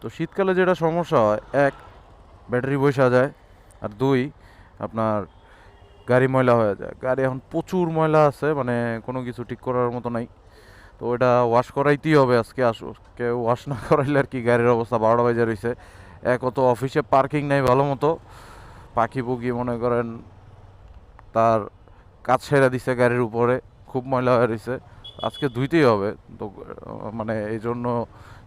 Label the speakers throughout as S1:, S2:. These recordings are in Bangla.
S1: তো শীতকালে যেটা সমস্যা হয়, এক, ব্যাটারি বসা যায়, আর দুই, আপনার গাড়ি ময়লা হয়ে যায়। গাড়ি এখন প্রচুর ময়লা আছে, মানে কোনো কিছু ঠিক করার মতো নাই। তো ওটা ওয়াশ করাইতেই হবে আজকে। কেউ ওয়াশ না করাইলে আর কি, গাড়ির অবস্থা 12টা বাজে রয়েছে। এক, তো অফিসে পার্কিং নাই ভালো মতো, পাখি পুকি মনে করেন তার কাজ ছেড়ে দিছে গাড়ির উপরে, খুব ময়লা হয়ে রয়েছে। আজকে ধুইতেই হবে। তো মানে এই জন্য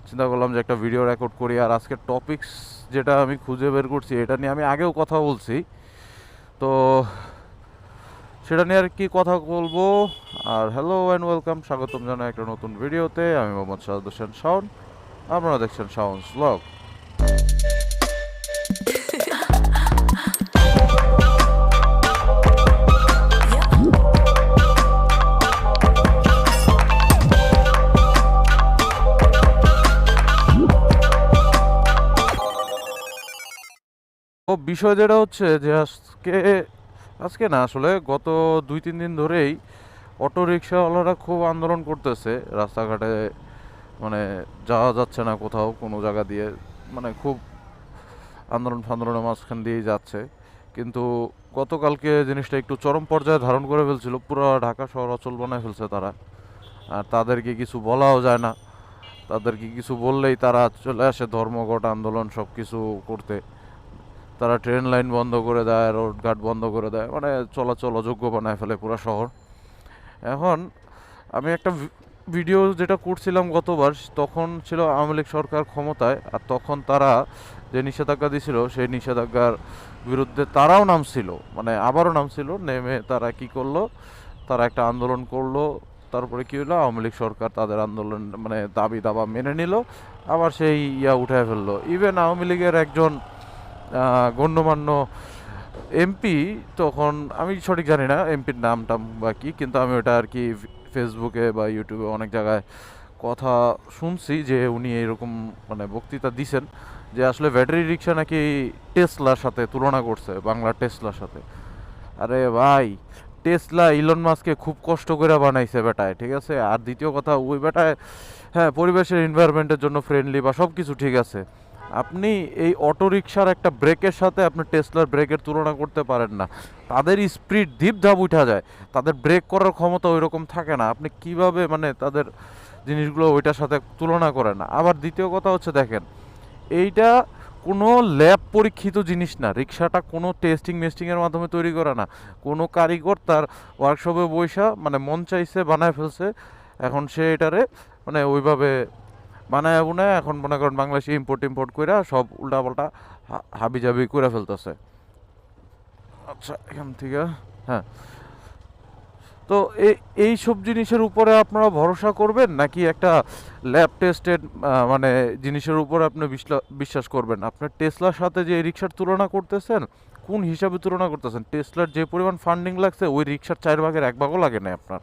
S1: চিন্তা করলাম যে একটা ভিডিও রেকর্ড করি। আর আজকের টপিকস যেটা আমি খুঁজে বের করছি, এটা নিয়ে আমি আগেও কথা বলছি, তো সেটা নিয়ে আর কি কথা বলবো। আর হ্যালো অ্যান্ড ওয়েলকাম, স্বাগতম জানাই একটা নতুন ভিডিওতে। আমি মোহাম্মদ শাহাদ হোসেন শাওন, আপনারা দেখছেন শাওনস ব্লগ। ও বিষয় যেটা হচ্ছে যে আজকে আজকে না, আসলে গত 2-3 দিন ধরেই অটো রিক্সাওয়ালারা খুব আন্দোলন করতেছে রাস্তাঘাটে। মানে যাওয়া যাচ্ছে না কোথাও, কোনো জায়গা দিয়ে, মানে খুব আন্দোলন ফান্দোলনের মাঝখান দিয়েই যাচ্ছে। কিন্তু গতকালকে জিনিসটা একটু চরম পর্যায়ে ধারণ করে ফেলছিল, পুরো ঢাকা শহর অচল বানায় ফেলছে তারা। আর তাদেরকে কিছু বলাও যায় না, তাদেরকে কিছু বললেই তারা চলে আসে ধর্মঘট আন্দোলন সব কিছু করতে। তারা ট্রেন লাইন বন্ধ করে দেয়, রোডঘাট বন্ধ করে দেয়, মানে চলাচল অযোগ্য বানায় ফেলে পুরো শহর। এখন আমি একটা ভিডিও যেটা করছিলাম গতবার, তখন ছিল আওয়ামী লীগ সরকার ক্ষমতায়, আর তখন তারা যে নিষেধাজ্ঞা দিছিল সেই নিষেধাজ্ঞার বিরুদ্ধে তারাও নামছিল, মানে আবারও নামছিল। নেমে তারা কি করলো, তারা একটা আন্দোলন করলো। তারপরে কি হলো, আওয়ামী লীগ সরকার তাদের আন্দোলন মানে দাবি দাবা মেনে নিল, আবার সেই উঠায় ফেললো। ইভেন আওয়ামী লীগের একজন গণ্যমান্য এমপি, তখন আমি সঠিক জানি না এমপির নামটা বা কি, কিন্তু আমি ওটা আর কি ফেসবুকে বা ইউটিউবে অনেক জায়গায় কথা শুনছি যে উনি এরকম মানে বক্তৃতা দিছেন যে আসলে ব্যাটারি রিক্সা নাকি টেসলার সাথে তুলনা করছে, বাংলা টেসলার সাথে। আরে ভাই, টেসলা ইলন মাস্ককে খুব কষ্ট করে বানাইছে বেটায়, ঠিক আছে। আর দ্বিতীয় কথা, ওই বেটায় হ্যাঁ পরিবেশের এনভায়রনমেন্টের জন্য ফ্রেন্ডলি বা সব কিছু ঠিক আছে। আপনি এই অটো রিক্সার একটা ব্রেকের সাথে আপনি টেসলার ব্রেকের তুলনা করতে পারেন না। তাদের স্পিড ধীপ ধাপ উঠা যায়, তাদের ব্রেক করার ক্ষমতা ওই রকম থাকে না। আপনি কিভাবে মানে তাদের জিনিসগুলো ওইটার সাথে তুলনা করেন না। আবার দ্বিতীয় কথা হচ্ছে, দেখেন, এইটা কোনো ল্যাব পরীক্ষিত জিনিস না। রিক্সাটা কোনো মেস্টিংয়ের মাধ্যমে তৈরি করা না। কোনো কারিগর তার ওয়ার্কশপে বইসা মানে মন চাইছে বানায় ফেলছে, এখন সে এটারে মানে ওইভাবে বানায় বুনায় এখন মনে করেন বাংলাদেশে ইম্পোর্ট কইরা সব উল্টাপাল্টা হাবি জাবি করে ফেলতেছে। আচ্ছা, এখান থেকে হ্যাঁ। তো এই সব জিনিসের উপরে আপনারা ভরসা করবেন নাকি একটা ল্যাব টেস্টেড মানে জিনিসের উপর আপনি বিশ্বাস করবেন? আপনার টেসলার সাথে যে এই রিক্সার তুলনা করতেছেন, কোন হিসাবে তুলনা করতেছেন? টেসলার যে পরিমাণ ফান্ডিং লাগছে ওই রিক্সার 4 ভাগের 1 ভাগও লাগে না আপনার।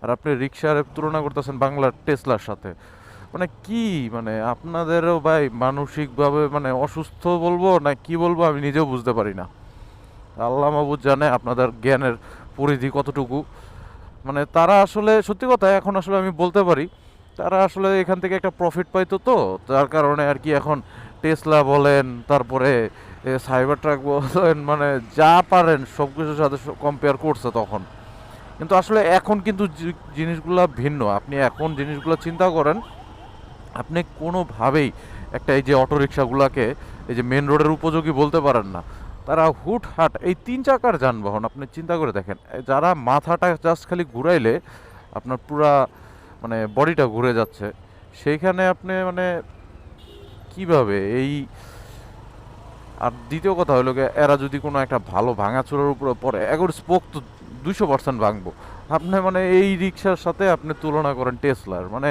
S1: আর আপনি রিক্সার তুলনা করতেছেন বাংলার টেসলার সাথে। মানে কি, মানে আপনাদেরও ভাই মানসিকভাবে মানে অসুস্থ বলবো না কি বলবো আমি নিজেও বুঝতে পারি না। আল্লাহ মাবুদ জানে আপনাদের জ্ঞানের পরিধি কতটুকু। মানে তারা আসলে সত্যি কথা, এখন আসলে আমি বলতে পারি তারা আসলে এখান থেকে একটা প্রফিট পাইতো, তো যার কারণে আর কি এখন টেসলা বলেন, তারপরে সাইবার ট্রাক বলেন, মানে যা পারেন সব কিছুর সাথে কম্পেয়ার করছে তখন। কিন্তু আসলে এখন কিন্তু জিনিসগুলো ভিন্ন। আপনি এখন জিনিসগুলো চিন্তা করেন, আপনি কোনোভাবেই একটা এই যে অটোরিকশাগুলোকে এই যে মেন রোডের উপযোগী বলতে পারেন না। তারা হুটহাট এই 3 চাকার যানবাহন, আপনি চিন্তা করে দেখেন, যারা মাথাটা জাস্ট খালি ঘুরাইলে আপনার পুরা মানে বডিটা ঘুরে যাচ্ছে, সেইখানে আপনি মানে কিভাবে এই। আর দ্বিতীয় কথা হলো এরা যদি কোনো একটা ভালো ভাঙাচোরার উপরে পড়ে, এখন স্পোক তো 200% ভাঙবো। আপনি মানে এই রিক্সার সাথে আপনি তুলনা করেন টেসলার, মানে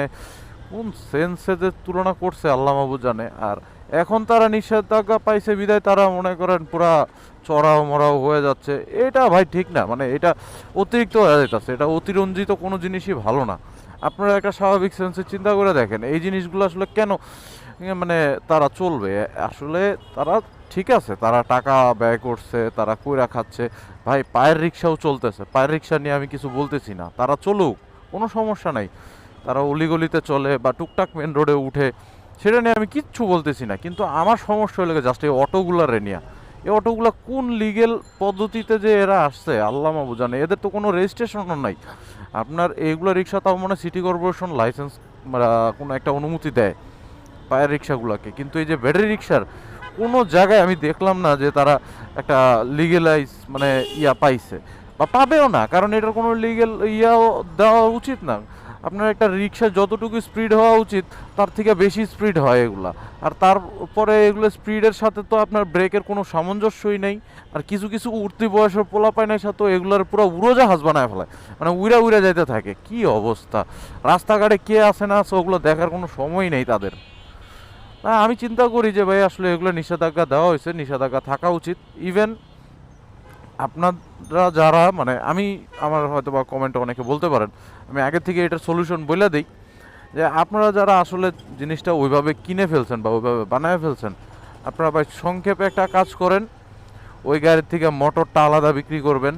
S1: কোন সেন্সে যে তুলনা করছে আল্লাহ মাহবুব জানে। আর এখন তারা নিষেধাজ্ঞা পাইছে বিদায় তারা মনে করেন পুরা চড়াও মরাও হয়ে যাচ্ছে। এটা ভাই ঠিক না, মানে এটা অতিরিক্ত হয়ে যাচ্ছে। এটা অতিরঞ্জিত কোনো জিনিসই ভালো না। আপনারা একটা স্বাভাবিক সেন্সে চিন্তা করে দেখেন এই জিনিসগুলো আসলে কেন মানে তারা চলবে। আসলে তারা ঠিক আছে, তারা টাকা ব্যয় করছে, তারা কইরা খাচ্ছে। ভাই পায়ের রিক্সাও চলতেছে, পায়ের রিক্সা নিয়ে আমি কিছু বলতেছি না, তারা চলুক, কোনো সমস্যা নাই। তারা অলিগলিতে চলে বা টুকটাক মেন রোডে উঠে, সেটা নিয়ে আমি কিচ্ছু বলতেছি না, কিন্তু আমার সমস্যা হলো জাস্ট এই অটোগুলারে নিয়ে। এই অটোগুলা কোন লিগেল পদ্ধতিতে যে এরা আসছে আল্লাহ মাবু জানে, এদের তো কোনো রেজিস্ট্রেশনও নাই। আপনার এইগুলো রিক্সা তাও মনে হয় সিটি কর্পোরেশন লাইসেন্স কোনো একটা অনুমতি দেয় পায়ের রিক্সাগুলোকে, কিন্তু এই যে ব্যাটারি রিক্সার কোনো জায়গায় আমি দেখলাম না যে তারা একটা লিগেলাইজ মানে পাইছে বা পাবেও না, কারণ এটার কোনো লিগেল দেওয়া উচিত না। আপনার একটা রিক্সা যতটুকু স্পিড হওয়া উচিত তার থেকে বেশি স্পিড হয় এগুলা। আর তারপরে এগুলো স্পিডের সাথে তো আপনার ব্রেকের কোনো সামঞ্জস্যই নেই। আর কিছু কিছু উঠতি বয়সের পোলাপাইনের সাথে এগুলার পুরো উড়োজাহাজ বানায় ফেলায়, মানে উড়া উড়া যাইতে থাকে। কি অবস্থা! রাস্তাঘাটে কে আছে না আছে ওগুলো দেখার কোনো সময় নেই তাদের। না, আমি চিন্তা করি যে ভাই আসলে এগুলো নিষেধাজ্ঞা দেওয়া হয়েছে, নিষেধাজ্ঞা থাকা উচিত। ইভেন আপনারা যারা মানে আমার হয়তো বা কমেন্টে অনেকে বলতে পারেন, আমি আগে থেকে এটার সলিউশন বলে দিই, যে আপনারা যারা আসলে জিনিসটা ওইভাবে কিনে ফেলছেন বা ওইভাবে বানায় ফেলছেন, আপনারা ভাই সংক্ষেপে একটা কাজ করেন, ওই গাড়ির থেকে মোটরটা আলাদা বিক্রি করবেন,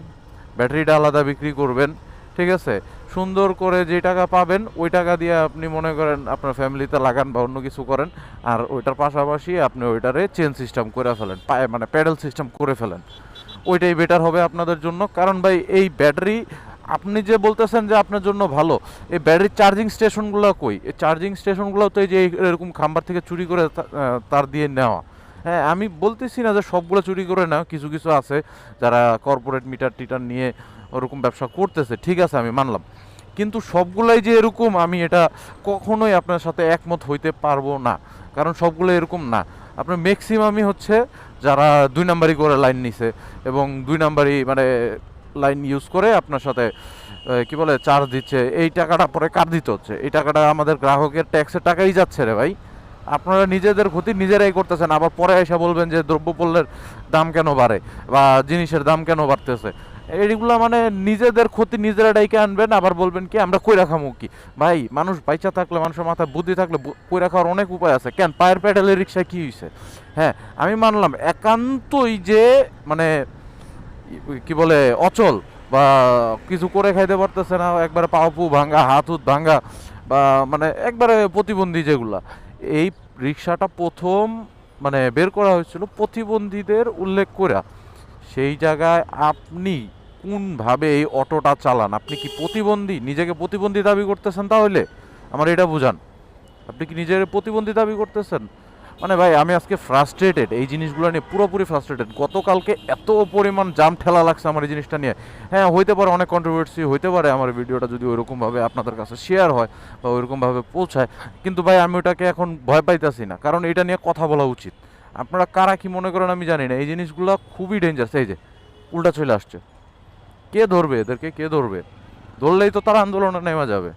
S1: ব্যাটারিটা আলাদা বিক্রি করবেন, ঠিক আছে? সুন্দর করে যে টাকা পাবেন ওই টাকা দিয়ে আপনি মনে করেন আপনার ফ্যামিলিতে লাগান বা অন্য কিছু করেন। আর ওইটার পাশাপাশি আপনি ওইটারে চেন সিস্টেম করে ফেলেন, পায়ে মানে প্যাডেল সিস্টেম করে ফেলেন। ওইটাই বেটার হবে আপনাদের জন্য। কারণ ভাই এই ব্যাটারি, আপনি যে বলতেছেন যে আপনার জন্য ভালো, এই ব্যাটারি চার্জিং স্টেশনগুলো কই? এই চার্জিং স্টেশনগুলো তো এই যে এরকম খাম্বার থেকে চুরি করে তার দিয়ে নেওয়া। হ্যাঁ, আমি বলতেছি না যে সবগুলো চুরি করে না, কিছু কিছু আছে যারা কর্পোরেট মিটার টিটার নিয়ে ওরকম ব্যবসা করতেছে, ঠিক আছে আমি মানলাম। কিন্তু সবগুলাই যে এরকম, আমি এটা কখনোই আপনার সাথে একমত হইতে পারবো না। কারণ সবগুলো এরকম না। আপনার ম্যাক্সিমামই হচ্ছে যারা 2 নাম্বারি করে লাইন নিছে এবং 2 নাম্বারি মানে লাইন ইউজ করে আপনার সাথে কি বলে চার্জ দিচ্ছে। এই টাকাটা পরে কার দিতে হচ্ছে? এই টাকাটা আমাদের গ্রাহকের ট্যাক্সের টাকাই যাচ্ছে রে ভাই। আপনারা নিজেদের ক্ষতি নিজেরাই করতেছেন, আবার পরে এসে বলবেন যে দ্রব্যমূল্যের দাম কেন বাড়ে বা জিনিসের দাম কেন বাড়তেছে। এইগুলা মানে নিজেদের ক্ষতি নিজেরা ডাইকে আনবেন, আবার বলবেন কি আমরা কইরা খামু কি? ভাই, মানুষ বাইচা থাকলে, মানুষের মাথায় বুদ্ধি থাকলে কইরা খাওয়ার অনেক উপায় আছে। কেন পায়ের প্যাডেলের রিক্সায় কি হয়েছে? হ্যাঁ, আমি মানলাম একান্তই যে মানে কি বলে অচল বা কিছু করে খাইতে পারতেছে না, একবারে পাওপু ভাঙ্গা, হাত হুত ভাঙ্গা বা মানে একবারে প্রতিবন্ধী যেগুলা, এই রিক্সাটা প্রথম মানে বের করা হয়েছিল প্রতিবন্ধীদের উল্লেখ করে। সেই জায়গায় আপনি কোনভাবে এই অটোটা চালান? আপনি কি প্রতিবন্ধী? নিজেকে প্রতিবন্ধী দাবি করতেছেন? তাহলে আমার এটা বুঝান, আপনি কি নিজের প্রতিবন্ধী দাবি করতেছেন? মানে ভাই, আমি আজকে ফ্রাস্ট্রেটেড এই জিনিসগুলো নিয়ে, পুরোপুরি ফ্রাস্ট্রেটেড। গতকালকে এত পরিমাণ জাম ঠেলা লাগছে আমার এই জিনিসটা নিয়ে। হ্যাঁ, হইতে পারে অনেক কন্ট্রোভার্সি, হইতে পারে আমার ভিডিওটা যদি ওইরকমভাবে আপনাদের কাছে শেয়ার হয় বা ওইরকমভাবে পৌঁছায়, কিন্তু ভাই আমি ওটাকে এখন ভয় পাইতেছি না, কারণ এটা নিয়ে কথা বলা উচিত। আপনারা কারা কি মনে করেন আমি জানি না, এই জিনিসগুলো খুবই ডেঞ্জারাস। এই যে উল্টা চলে আসছে, কে ধরবে এদেরকে? কে ধরবে? ধরলেই তো তারা আন্দোলনে নেমে যাবে।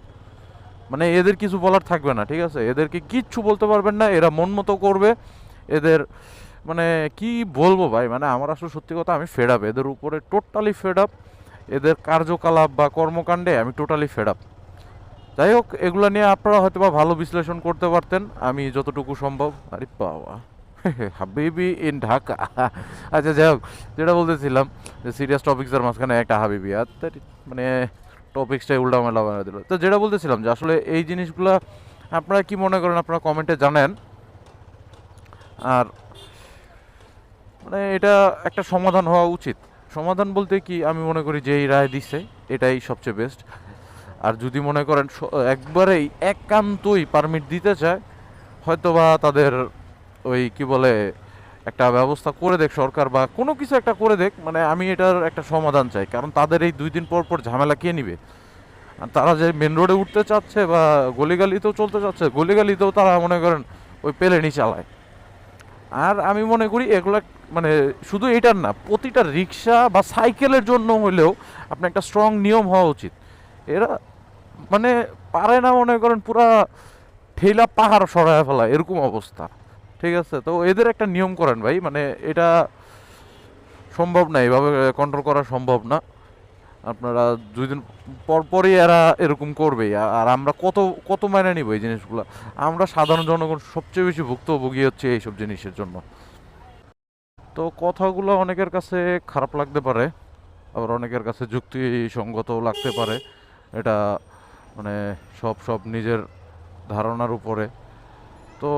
S1: মানে এদের কিছু বলার থাকবে না, ঠিক আছে? এদেরকে কিচ্ছু বলতে পারবেন না, এরা মন মতো করবে। এদের মানে কি বলবো ভাই, মানে আমার আসলে সত্যি কথা আমি ফেড আপ এদের উপরে, টোটালি ফেড আপ। এদের কার্যকলাপ বা কর্মকাণ্ডে আমি টোটালি ফেড আপ। যাই হোক, এগুলো নিয়ে আপনারা হয়তো বা ভালো বিশ্লেষণ করতে পারতেন, আমি যতটুকু সম্ভব। আরে বাবা, হাবিবি ইন ঢাকা। আচ্ছা যাই হোক, যেটা বলতেছিলাম যে সিরিয়াস টপিক্সের মাঝখানে একটা হাবিবি আর মানে টপিক্সটাই উল্টামেলা বানিয়ে দিল। তো যেটা বলতেছিলাম যে আসলে এই জিনিসগুলো আপনারা কি মনে করেন আপনারা কমেন্টে জানেন। আর মানে এটা একটা সমাধান হওয়া উচিত। সমাধান বলতে কি, আমি মনে করি যে এই রায় দিচ্ছে এটাই সবচেয়ে বেস্ট। আর যদি মনে করেন একবারেই একান্তই পারমিট দিতে চায়, হয়তোবা তাদের ওই কি বলে একটা ব্যবস্থা করে দেখ সরকার বা কোনো কিছু একটা করে দেখ। মানে আমি এটার একটা সমাধান চাই, কারণ তাদের এই 2 দিন পর পর ঝামেলা কে নিবে? আর তারা যে মেন রোডে উঠতে চাচ্ছে বা গলিগালিতেও চলতে চাচ্ছে, গলিগালিতেও তারা মনে করেন ওই পেলেনি চালায়। আর আমি মনে করি এগুলো মানে শুধু এটার না, প্রতিটা রিক্সা বা সাইকেলের জন্য হলেও আপনার একটা স্ট্রং নিয়ম হওয়া উচিত। এরা মানে পারে না মনে করেন পুরা ঠেলা পাহাড় সরায় ফেলা এরকম অবস্থা, ঠিক আছে? তো এদের একটা নিয়ম করেন ভাই, মানে এটা সম্ভব না, এভাবে কন্ট্রোল করা সম্ভব না। আপনারা 2 দিন পর পরই এরা এরকম করবেই। আর আমরা কত কত মাইনে নিব এই জিনিসগুলো? আমরা সাধারণ জনগণ সবচেয়ে বেশি ভুক্তভোগী হচ্ছে এইসব জিনিসের জন্য। তো কথাগুলো অনেকের কাছে খারাপ লাগতে পারে, আবার অনেকের কাছে যুক্তিসঙ্গতও লাগতে পারে। এটা মানে সব সব নিজের ধারণার উপরে। তো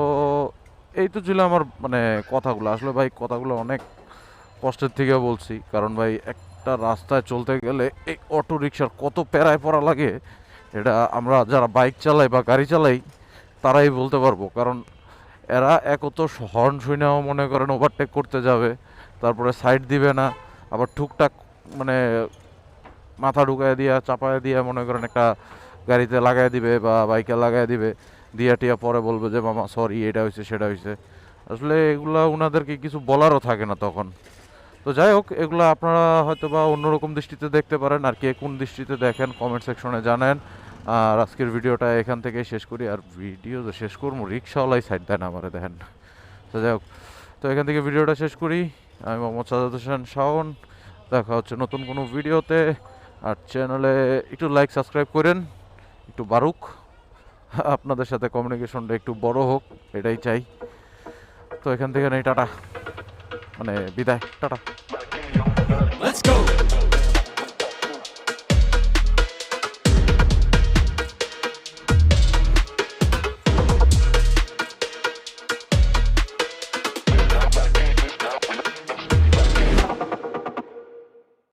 S1: এই তো ছিল আমার মানে কথাগুলো। আসলে ভাই কথাগুলো অনেক কষ্টের থেকে বলছি, কারণ ভাই একটা রাস্তায় চলতে গেলে এই অটো রিক্সার কত প্যারায় পড়া লাগে, এটা আমরা যারা বাইক চালাই বা গাড়ি চালাই তারাই বলতে পারবো। কারণ এরা একত হর্ন শুনেও মনে করেন ওভারটেক করতে যাবে, তারপরে সাইড দিবে না, আবার টুকটাক মানে মাথা ঢুকায় দিয়া চাপায় দিয়া মনে করেন একটা গাড়িতে লাগাই দিবে বা বাইকে লাগাই দিবে, দিয়া টিয়া পরে বলবে যে মামা সরি এটা হয়েছে সেটা হয়েছে। আসলে এগুলা ওনাদেরকে কিছু বলারও থাকে না তখন। তো যাই হোক, এগুলো আপনারা হয়তো বা অন্যরকম দৃষ্টিতে দেখতে পারেন, আর কে কোন দৃষ্টিতে দেখেন কমেন্ট সেকশনে জানেন। আর আজকের ভিডিওটা এখান থেকেই শেষ করি। আর ভিডিও যে শেষ করবো, রিক্সাওয়ালাই সাইড দেন আমারে দেখেন। তো যাই হোক, তো এখান থেকে ভিডিওটা শেষ করি। আমি মোহাম্মদ সাজাদ হোসেন শাওন। দেখা হচ্ছে নতুন কোনো ভিডিওতে। আর চ্যানেলে একটু লাইক সাবস্ক্রাইব করেন, একটু বাড়ুক, আপনাদের সাথে কমিউনিকেশনটা একটু বড় হোক, এটাই চাই। তো এখান থেকে নেই টাটা, মানে বিদায়, টাটা।